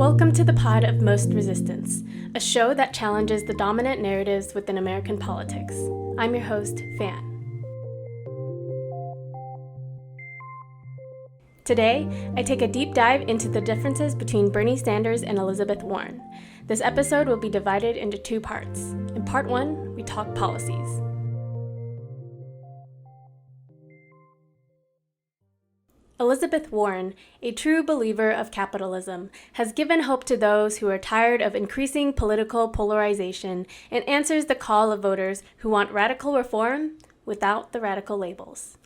Welcome to the pod of Most Resistance, a show that challenges the dominant narratives within American politics. I'm your host, Fan. Today, I take a deep dive into the differences between Bernie Sanders and Elizabeth Warren. This episode will be divided into two parts. In part one, we talk policies. Elizabeth Warren, a true believer of capitalism, has given hope to those who are tired of increasing political polarization and answers the call of voters who want radical reform without the radical labels.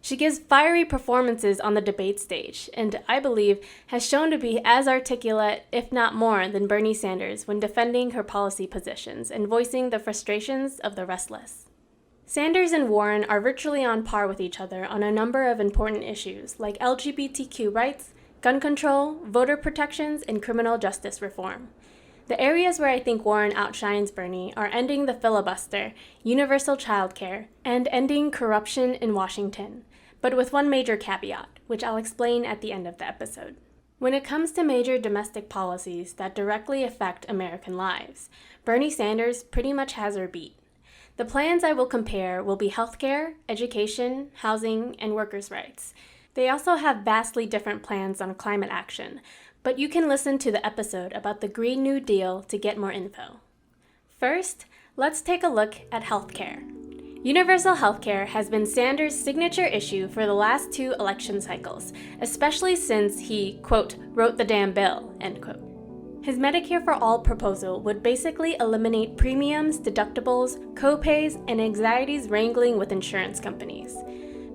She gives fiery performances on the debate stage, and I believe has shown to be as articulate, if not more, than Bernie Sanders when defending her policy positions and voicing the frustrations of the restless. Sanders and Warren are virtually on par with each other on a number of important issues like LGBTQ rights, gun control, voter protections, and criminal justice reform. The areas where I think Warren outshines Bernie are ending the filibuster, universal child care, and ending corruption in Washington, but with one major caveat, which I'll explain at the end of the episode. When it comes to major domestic policies that directly affect American lives, Bernie Sanders pretty much has her beat. The plans I will compare will be healthcare, education, housing, and workers' rights. They also have vastly different plans on climate action, but you can listen to the episode about the Green New Deal to get more info. First, let's take a look at healthcare. Universal healthcare has been Sanders' signature issue for the last two election cycles, especially since he, quote, wrote the damn bill, end quote. His Medicare for All proposal would basically eliminate premiums, deductibles, co-pays, and anxieties wrangling with insurance companies.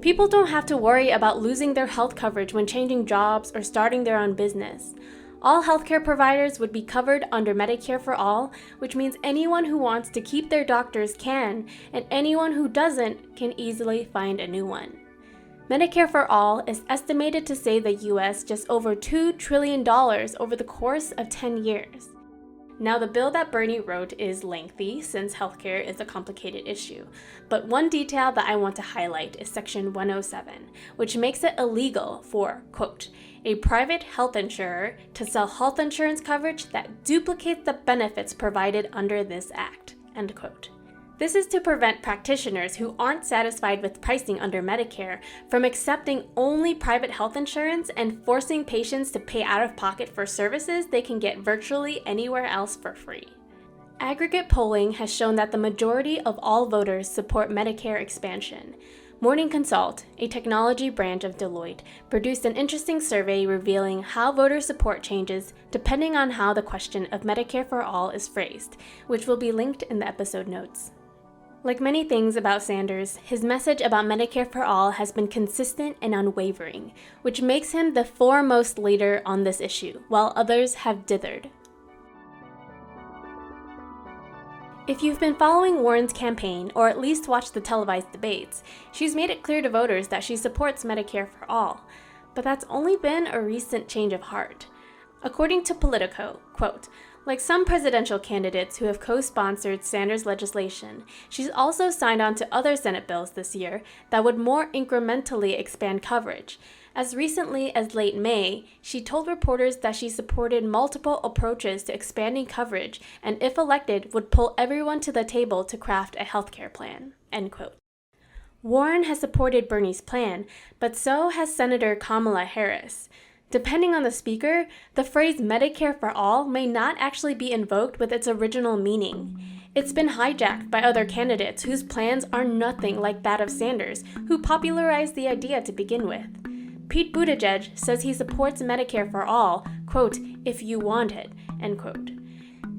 People don't have to worry about losing their health coverage when changing jobs or starting their own business. All healthcare providers would be covered under Medicare for All, which means anyone who wants to keep their doctors can, and anyone who doesn't can easily find a new one. Medicare for All is estimated to save the U.S. just over $2 trillion over the course of 10 years. Now, the bill that Bernie wrote is lengthy since healthcare is a complicated issue, but one detail that I want to highlight is Section 107, which makes it illegal for, quote, a private health insurer to sell health insurance coverage that duplicates the benefits provided under this act, end quote. This is to prevent practitioners who aren't satisfied with pricing under Medicare from accepting only private health insurance and forcing patients to pay out of pocket for services they can get virtually anywhere else for free. Aggregate polling has shown that the majority of all voters support Medicare expansion. Morning Consult, a technology branch of Deloitte, produced an interesting survey revealing how voter support changes depending on how the question of Medicare for All is phrased, which will be linked in the episode notes. Like many things about Sanders, his message about Medicare for All has been consistent and unwavering, which makes him the foremost leader on this issue, while others have dithered. If you've been following Warren's campaign, or at least watched the televised debates, she's made it clear to voters that she supports Medicare for All, but that's only been a recent change of heart. According to Politico, quote, like some presidential candidates who have co-sponsored Sanders' legislation, she's also signed on to other Senate bills this year that would more incrementally expand coverage. As recently as late May, she told reporters that she supported multiple approaches to expanding coverage and, if elected, would pull everyone to the table to craft a healthcare plan, end quote. Warren has supported Bernie's plan, but so has Senator Kamala Harris. Depending on the speaker, the phrase Medicare for All may not actually be invoked with its original meaning. It's been hijacked by other candidates whose plans are nothing like that of Sanders, who popularized the idea to begin with. Pete Buttigieg says he supports Medicare for All, quote, if you want it, end quote.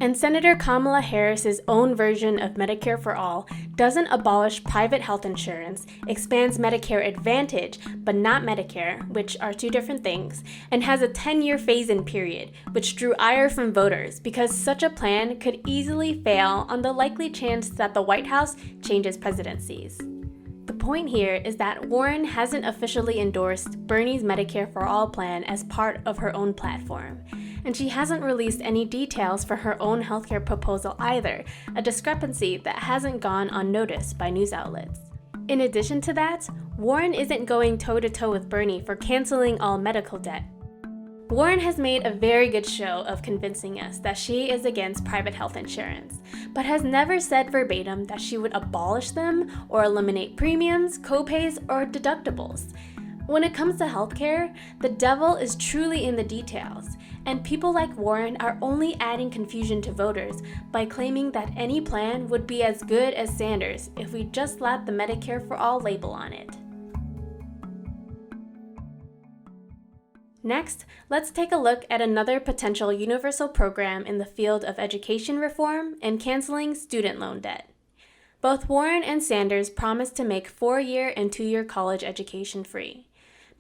And Senator Kamala Harris's own version of Medicare for All doesn't abolish private health insurance, expands Medicare Advantage, but not Medicare, which are two different things, and has a 10-year phase-in period, which drew ire from voters because such a plan could easily fail on the likely chance that the White House changes presidencies. The point here is that Warren hasn't officially endorsed Bernie's Medicare for All plan as part of her own platform, and she hasn't released any details for her own healthcare proposal either, a discrepancy that hasn't gone unnoticed by news outlets. In addition to that, Warren isn't going toe-to-toe with Bernie for canceling all medical debt. Warren has made a very good show of convincing us that she is against private health insurance, but has never said verbatim that she would abolish them or eliminate premiums, copays, or deductibles. When it comes to healthcare, the devil is truly in the details, and people like Warren are only adding confusion to voters by claiming that any plan would be as good as Sanders if we just slapped the Medicare for All label on it. Next, let's take a look at another potential universal program in the field of education reform and canceling student loan debt. Both Warren and Sanders promised to make 4-year and 2-year college education free.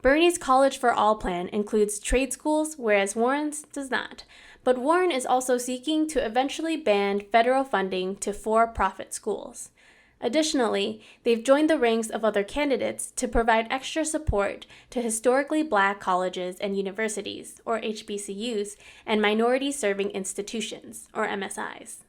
Bernie's College for All plan includes trade schools, whereas Warren's does not. But Warren is also seeking to eventually ban federal funding to for-profit schools. Additionally, they've joined the ranks of other candidates to provide extra support to historically Black colleges and universities, or HBCUs, and minority-serving institutions, or MSIs.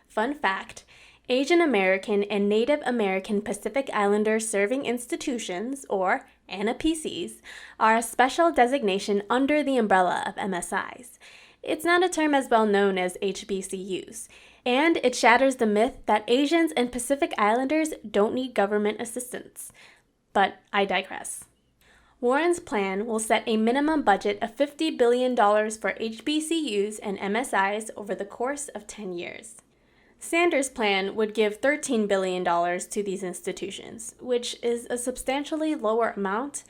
Fun fact, Asian American and Native American Pacific Islander serving institutions, or ANAPCs, are a special designation under the umbrella of MSIs. It's not a term as well known as HBCUs, and it shatters the myth that Asians and Pacific Islanders don't need government assistance. But I digress. Warren's plan will set a minimum budget of $50 billion for HBCUs and MSIs over the course of 10 years. Sanders' plan would give $13 billion to these institutions, which is a substantially lower amount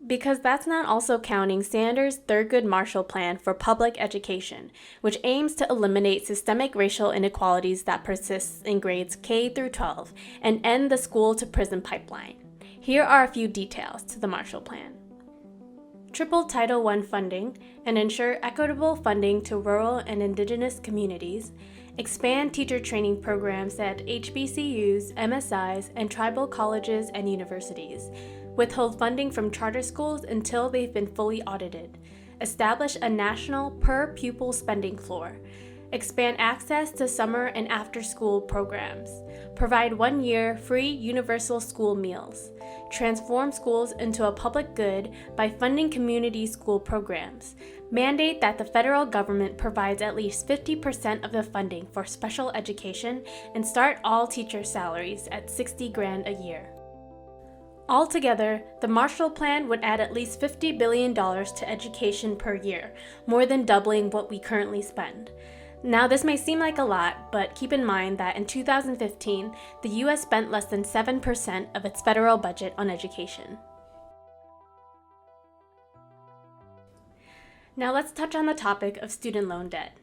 because that's not also counting Sanders' Thurgood Marshall Plan for public education, which aims to eliminate systemic racial inequalities that persists in grades K through 12 and end the school-to-prison pipeline. Here are a few details to the Marshall Plan. Triple Title I funding and ensure equitable funding to rural and indigenous communities, expand teacher training programs at HBCUs, MSIs, and tribal colleges and universities, withhold funding from charter schools until they've been fully audited, establish a national per-pupil spending floor, expand access to summer and after-school programs, provide 1-year free universal school meals, transform schools into a public good by funding community school programs, mandate that the federal government provides at least 50% of the funding for special education, and start all teacher salaries at $60,000 a year. Altogether, the Marshall Plan would add at least $50 billion to education per year, more than doubling what we currently spend. Now, this may seem like a lot, but keep in mind that in 2015, the U.S. spent less than 7% of its federal budget on education. Now let's touch on the topic of student loan debt.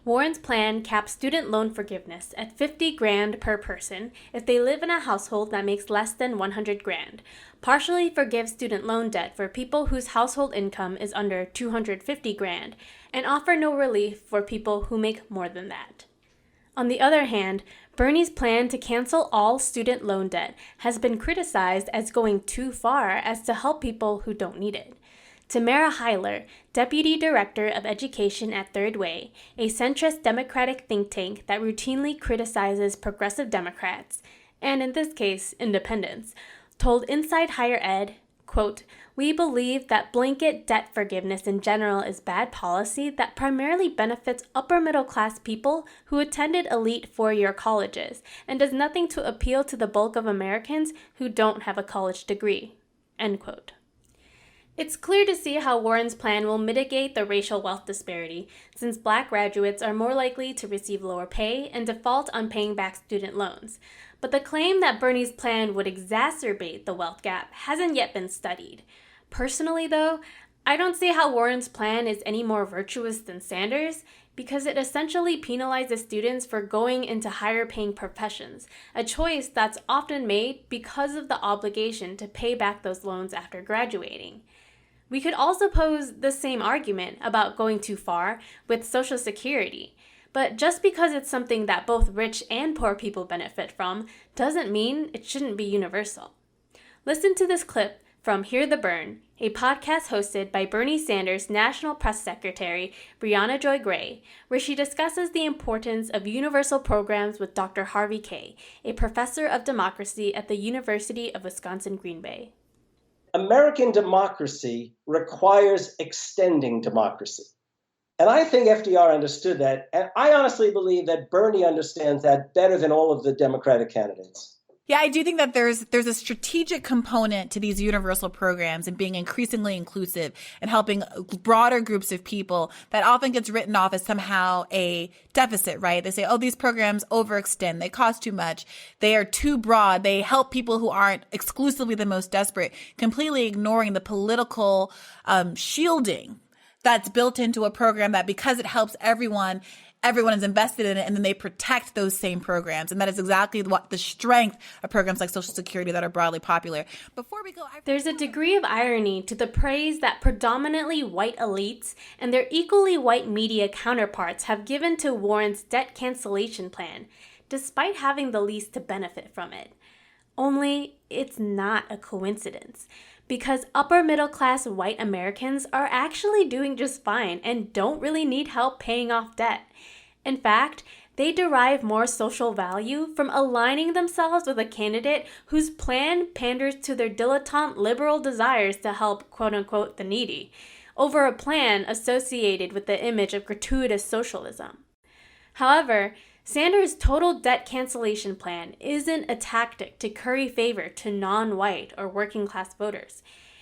Warren's plan caps student loan forgiveness at $50,000 per person if they live in a household that makes less than $100,000, partially forgives student loan debt for people whose household income is under $250,000, and offer no relief for people who make more than that. On the other hand, Bernie's plan to cancel all student loan debt has been criticized as going too far as to help people who don't need it. Tamara Heiler, Deputy Director of Education at Third Way, a centrist Democratic think tank that routinely criticizes progressive Democrats, and in this case, independents, told Inside Higher Ed, quote, "We believe that blanket debt forgiveness in general is bad policy that primarily benefits upper-middle-class people who attended elite 4-year colleges and does nothing to appeal to the bulk of Americans who don't have a college degree," end quote. It's clear to see how Warren's plan will mitigate the racial wealth disparity, since Black graduates are more likely to receive lower pay and default on paying back student loans. But the claim that Bernie's plan would exacerbate the wealth gap hasn't yet been studied. Personally, though, I don't see how Warren's plan is any more virtuous than Sanders', because it essentially penalizes students for going into higher-paying professions, a choice that's often made because of the obligation to pay back those loans after graduating. We could also pose the same argument about going too far with Social Security, but just because it's something that both rich and poor people benefit from doesn't mean it shouldn't be universal. Listen to this clip from Hear the Burn, a podcast hosted by Bernie Sanders' National Press Secretary, Brianna Joy Gray, where she discusses the importance of universal programs with Dr. Harvey Kaye, a professor of democracy at the University of Wisconsin-Green Bay. American democracy requires extending democracy. And I think FDR understood that. And I honestly believe that Bernie understands that better than all of the Democratic candidates. Yeah, I do think that there's a strategic component to these universal programs and being increasingly inclusive and helping broader groups of people that often gets written off as somehow a deficit, right? They say, oh, these programs overextend. They cost too much. They are too broad. They help people who aren't exclusively the most desperate, completely ignoring the political shielding that's built into a program that because it helps everyone is invested in it, and then they protect those same programs. And that is exactly what the strength of programs like Social Security that are broadly popular. Before we go, there's a degree of irony to the praise that predominantly white elites and their equally white media counterparts have given to Warren's debt cancellation plan, despite having the least to benefit from it. Only it's not a coincidence, because upper middle class white Americans are actually doing just fine and don't really need help paying off debt. In fact, they derive more social value from aligning themselves with a candidate whose plan panders to their dilettante liberal desires to help quote-unquote the needy, over a plan associated with the image of gratuitous socialism. However, Sanders' total debt cancellation plan isn't a tactic to curry favor to non-white or working-class voters.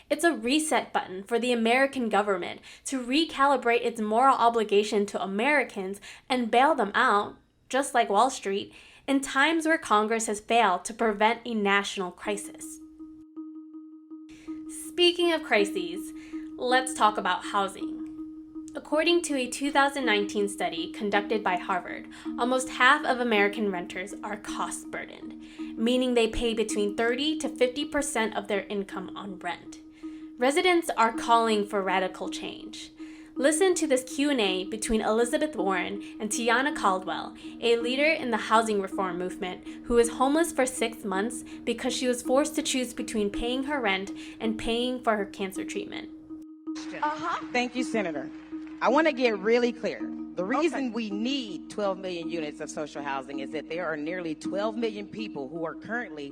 It's a reset button for the American government to recalibrate its moral obligation to Americans and bail them out, just like Wall Street, in times where Congress has failed to prevent a national crisis. Speaking of crises, let's talk about housing. According to a 2019 study conducted by Harvard, almost half of American renters are cost-burdened, meaning they pay between 30 to 50% of their income on rent. Residents are calling for radical change. Listen to this Q&A between Elizabeth Warren and Tiana Caldwell, a leader in the housing reform movement who was homeless for 6 months because she was forced to choose between paying her rent and paying for her cancer treatment. Thank you, Senator. I want to get really clear. The reason we need 12 million units of social housing is that there are nearly 12 million people who are currently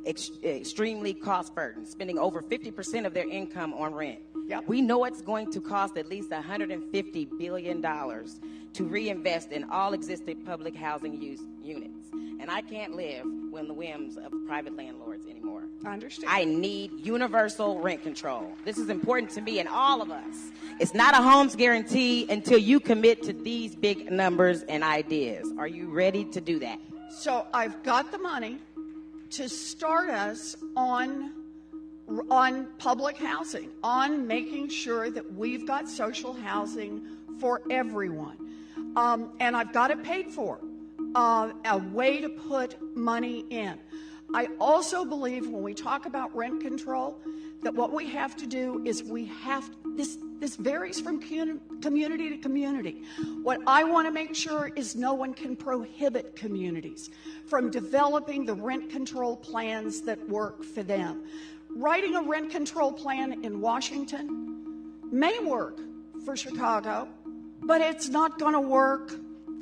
extremely cost burdened, spending over 50% of their income on rent. Yep. We know it's going to cost at least $150 billion to reinvest in all existing public housing units. And I can't live on the whims of private landlords anymore. I understand. I need universal rent control. This is important to me and all of us. It's not a homes guarantee until you commit to these big numbers and ideas. Are you ready to do that? So I've got the money to start us on public housing, on making sure that we've got social housing for everyone. And I've got it paid for, a way to put money in. I also believe when we talk about rent control, that what we have to do is this varies from community to community. What I want to make sure is no one can prohibit communities from developing the rent control plans that work for them. Writing a rent control plan in Washington may work for Chicago, but it's not going to work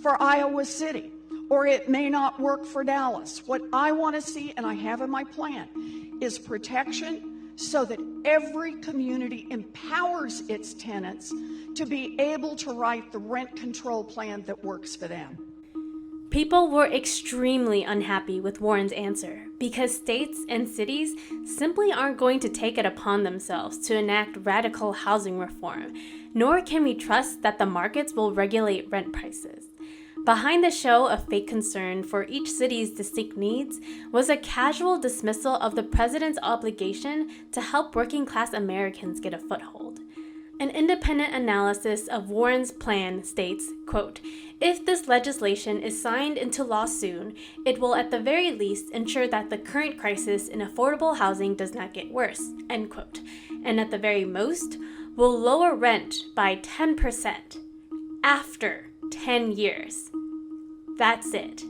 for Iowa City, or it may not work for Dallas. What I want to see, and I have in my plan, is protection so that every community empowers its tenants to be able to write the rent control plan that works for them. People were extremely unhappy with Warren's answer because states and cities simply aren't going to take it upon themselves to enact radical housing reform, nor can we trust that the markets will regulate rent prices. Behind the show of fake concern for each city's distinct needs was a casual dismissal of the president's obligation to help working-class Americans get a foothold. An independent analysis of Warren's plan states, quote, "If this legislation is signed into law soon, it will at the very least ensure that the current crisis in affordable housing does not get worse," end quote, and at the very most, will lower rent by 10% after 10 years. That's it.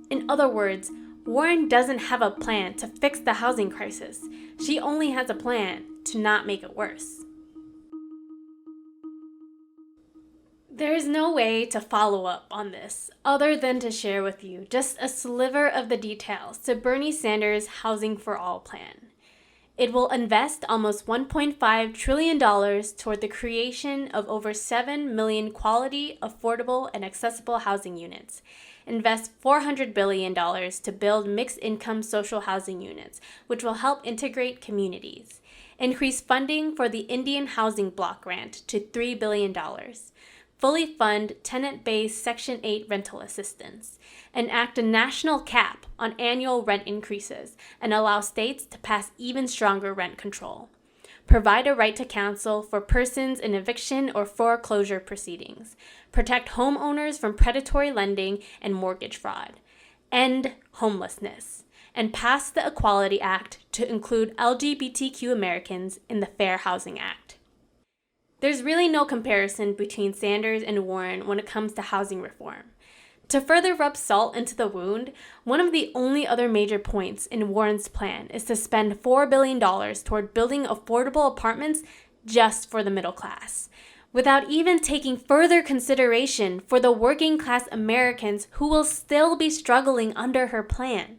In other words, Warren doesn't have a plan to fix the housing crisis. She only has a plan to not make it worse. There is no way to follow up on this other than to share with you just a sliver of the details to Bernie Sanders' Housing for All plan. It will invest almost $1.5 trillion toward the creation of over 7 million quality, affordable, and accessible housing units, invest $400 billion to build mixed-income social housing units, which will help integrate communities, increase funding for the Indian Housing Block Grant to $3 billion, fully fund tenant-based Section 8 rental assistance, enact a national cap on annual rent increases, and allow states to pass even stronger rent control, provide a right to counsel for persons in eviction or foreclosure proceedings, protect homeowners from predatory lending and mortgage fraud, end homelessness, and pass the Equality Act to include LGBTQ Americans in the Fair Housing Act. There's really no comparison between Sanders and Warren when it comes to housing reform. To further rub salt into the wound, one of the only other major points in Warren's plan is to spend $4 billion toward building affordable apartments just for the middle class, without even taking further consideration for the working class Americans who will still be struggling under her plan.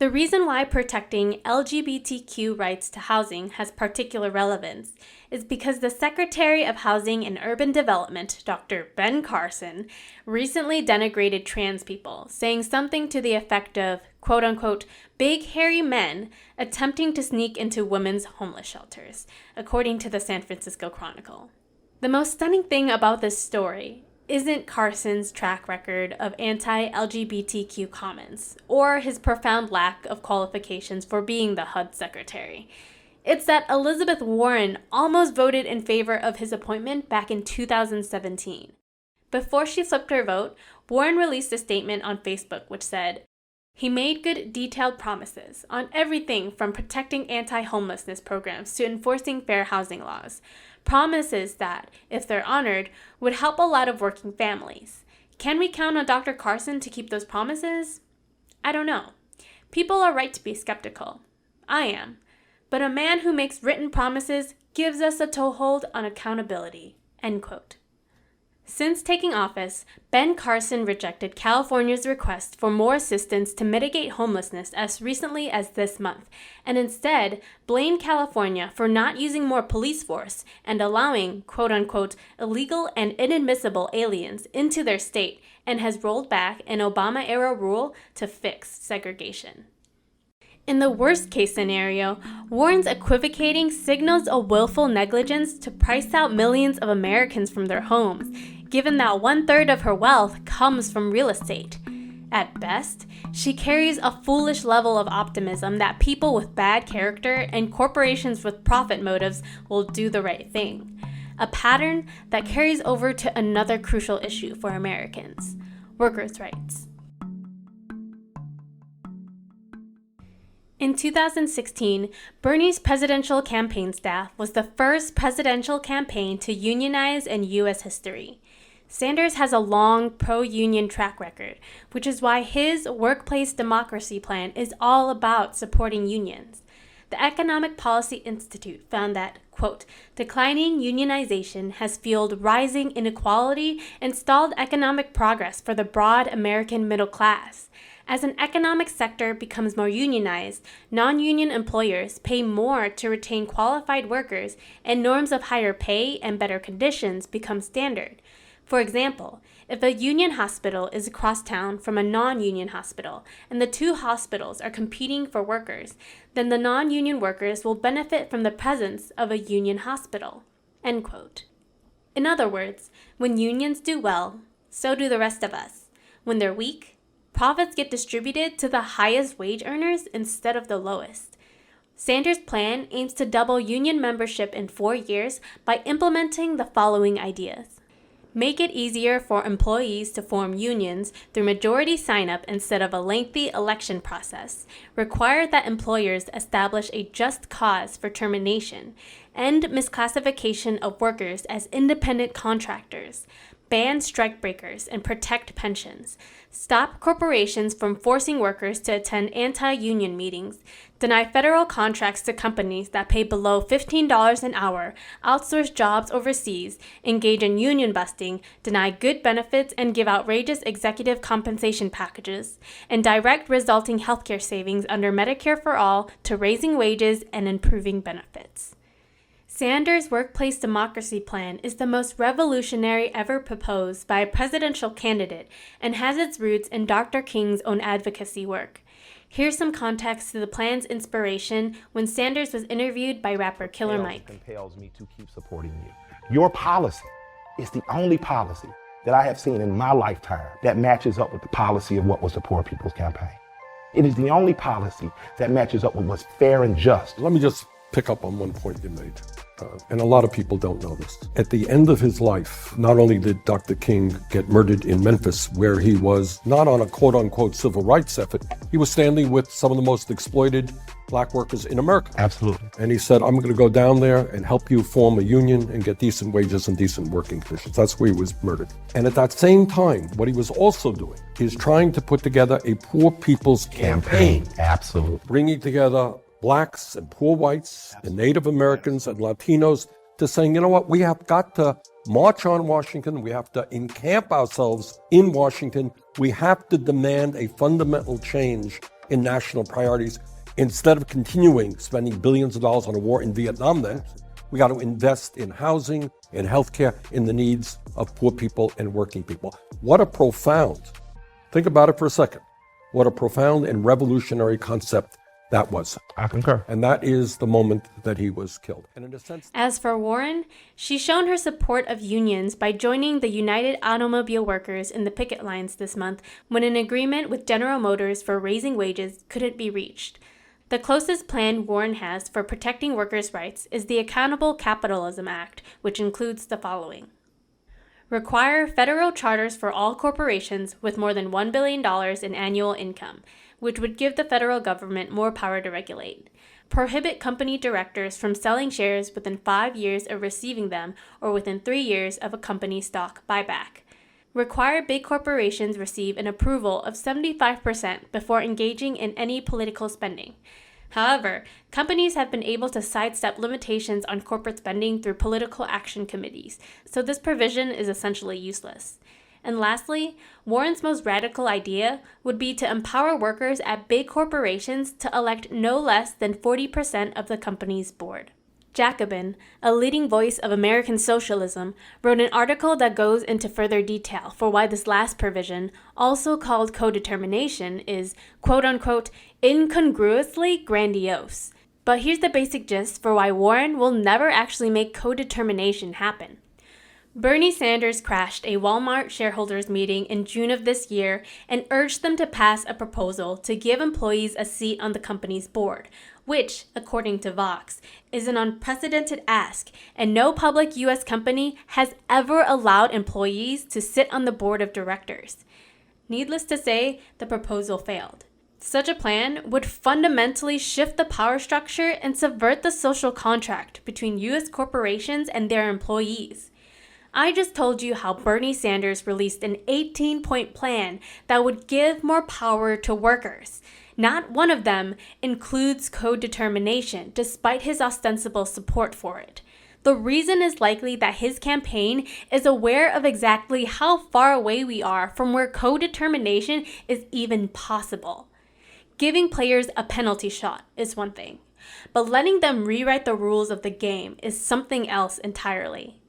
The reason why protecting LGBTQ rights to housing has particular relevance is because the Secretary of Housing and Urban Development, Dr. Ben Carson, recently denigrated trans people, saying something to the effect of, quote-unquote, big hairy men attempting to sneak into women's homeless shelters, according to the San Francisco Chronicle. The most stunning thing about this story isn't Carson's track record of anti-LGBTQ comments, or his profound lack of qualifications for being the HUD secretary. It's that Elizabeth Warren almost voted in favor of his appointment back in 2017. Before she flipped her vote, Warren released a statement on Facebook which said, "He made good detailed promises on everything from protecting anti-homelessness programs to enforcing fair housing laws. Promises that, if they're honored, would help a lot of working families. Can we count on Dr. Carson to keep those promises? I don't know. People are right to be skeptical. I am. But a man who makes written promises gives us a toehold on accountability." End quote. Since taking office, Ben Carson rejected California's request for more assistance to mitigate homelessness as recently as this month, and instead blamed California for not using more police force and allowing, quote-unquote, illegal and inadmissible aliens into their state, and has rolled back an Obama-era rule to fix segregation. In the worst-case scenario, Warren's equivocating signals a willful negligence to price out millions of Americans from their homes, given that 1/3 of her wealth comes from real estate. At best, she carries a foolish level of optimism that people with bad character and corporations with profit motives will do the right thing, a pattern that carries over to another crucial issue for Americans: workers' rights. In 2016, Bernie's presidential campaign staff was the first presidential campaign to unionize in U.S. history. Sanders has a long pro-union track record, which is why his workplace democracy plan is all about supporting unions. The Economic Policy Institute found that, quote, declining unionization has fueled rising inequality and stalled economic progress for the broad American middle class. As an economic sector becomes more unionized, non-union employers pay more to retain qualified workers, and norms of higher pay and better conditions become standard. For example, if a union hospital is across town from a non-union hospital, and the two hospitals are competing for workers, then the non-union workers will benefit from the presence of a union hospital. End quote. In other words, when unions do well, so do the rest of us. When they're weak, profits get distributed to the highest wage earners instead of the lowest. Sanders' plan aims to double union membership in 4 years by implementing the following ideas. Make it easier for employees to form unions through majority sign-up instead of a lengthy election process. Require that employers establish a just cause for termination. End misclassification of workers as independent contractors. ban strikebreakers and protect pensions, stop corporations from forcing workers to attend anti-union meetings, deny federal contracts to companies that pay below $15 an hour, outsource jobs overseas, engage in union busting, deny good benefits and give outrageous executive compensation packages, and direct resulting healthcare savings under Medicare for All to raising wages and improving benefits. Sanders' Workplace Democracy Plan is the most revolutionary ever proposed by a presidential candidate and has its roots in Dr. King's own advocacy work. Here's some context to the plan's inspiration when Sanders was interviewed by rapper Killer Mike. Compels me to keep supporting you. Your policy is the only policy that I have seen in my lifetime that matches up with the policy of what was the Poor People's Campaign. It is the only policy that matches up with what's fair and just. Let me just pick up on one point you made. And a lot of people don't know this. At the end of his life, not only did Dr. King get murdered in Memphis, where he was not on a quote-unquote civil rights effort, he was standing with some of the most exploited black workers in America. Absolutely. And he said, I'm going to go down there and help you form a union and get decent wages and decent working conditions. That's where he was murdered. And at that same time, what he was also doing is trying to put together a poor people's campaign. Absolutely. Bringing together blacks and poor whites and Native Americans and Latinos to saying, you know what, we have got to march on Washington. We have to encamp ourselves in Washington. We have to demand a fundamental change in national priorities. Instead of continuing spending billions of dollars on a war in Vietnam, then we got to invest in housing, in healthcare, in the needs of poor people and working people. What a profound, think about it for a second, what a profound and revolutionary concept that was. I concur. And that is the moment that he was killed. And in a sense, as for Warren, she's shown her support of unions by joining the United Automobile Workers in the picket lines this month when an agreement with General Motors for raising wages couldn't be reached. The closest plan Warren has for protecting workers' rights is the Accountable Capitalism Act, which includes the following. Require federal charters for all corporations with more than $1 billion in annual income, which would give the federal government more power to regulate. Prohibit company directors from selling shares within 5 years of receiving them or within 3 years of a company stock buyback. Require big corporations receive an approval of 75% before engaging in any political spending. However, companies have been able to sidestep limitations on corporate spending through political action committees, so this provision is essentially useless. And lastly, Warren's most radical idea would be to empower workers at big corporations to elect no less than 40% of the company's board. Jacobin, a leading voice of American socialism, wrote an article that goes into further detail for why this last provision, also called co-determination, is quote-unquote incongruously grandiose. But here's the basic gist for why Warren will never actually make co-determination happen. Bernie Sanders crashed a Walmart shareholders meeting in June of this year and urged them to pass a proposal to give employees a seat on the company's board, which, according to Vox, is an unprecedented ask, and no public U.S. company has ever allowed employees to sit on the board of directors. Needless to say, the proposal failed. Such a plan would fundamentally shift the power structure and subvert the social contract between U.S. corporations and their employees. I just told you how Bernie Sanders released an 18-point plan that would give more power to workers. Not one of them includes co-determination, despite his ostensible support for it. The reason is likely that his campaign is aware of exactly how far away we are from where co-determination is even possible. Giving players a penalty shot is one thing, but letting them rewrite the rules of the game is something else entirely.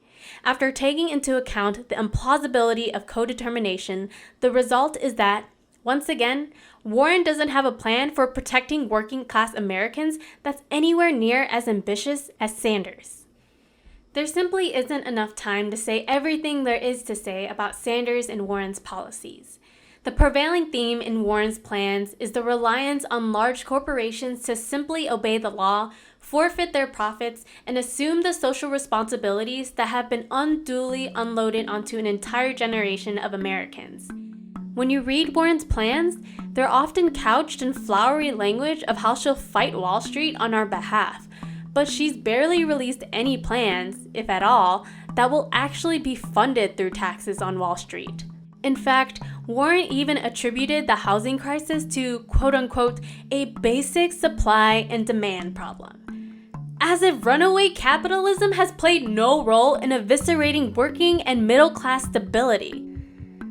After taking into account the implausibility of co-determination, the result is that, once again, Warren doesn't have a plan for protecting working-class Americans that's anywhere near as ambitious as Sanders. There simply isn't enough time to say everything there is to say about Sanders and Warren's policies. The prevailing theme in Warren's plans is the reliance on large corporations to simply obey the law, forfeit their profits, and assume the social responsibilities that have been unduly unloaded onto an entire generation of Americans. When you read Warren's plans, they're often couched in flowery language of how she'll fight Wall Street on our behalf, but she's barely released any plans, if at all, that will actually be funded through taxes on Wall Street. In fact, Warren even attributed the housing crisis to, quote-unquote, a basic supply and demand problem. As if runaway capitalism has played no role in eviscerating working and middle-class stability.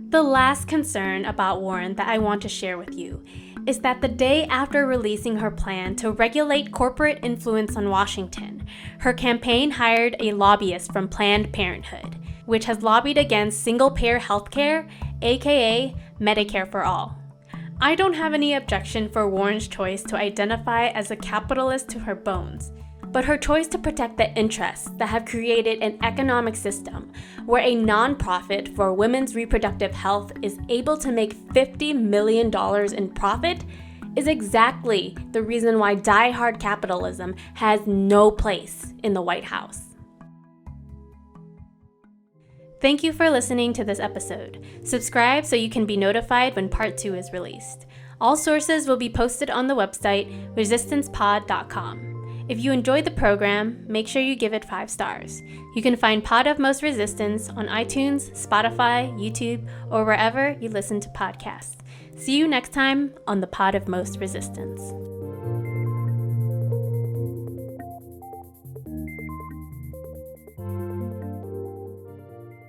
The last concern about Warren that I want to share with you is that the day after releasing her plan to regulate corporate influence on Washington, her campaign hired a lobbyist from Planned Parenthood, which has lobbied against single-payer healthcare, aka Medicare for All. I don't have any objection for Warren's choice to identify as a capitalist to her bones, but her choice to protect the interests that have created an economic system where a nonprofit for women's reproductive health is able to make $50 million in profit is exactly the reason why die-hard capitalism has no place in the White House. Thank you for listening to this episode. Subscribe so you can be notified when part 2 is released. All sources will be posted on the website resistancepod.com. If you enjoyed the program, make sure you give it 5 stars. You can find Pod of Most Resistance on iTunes, Spotify, YouTube, or wherever you listen to podcasts. See you next time on the Pod of Most Resistance.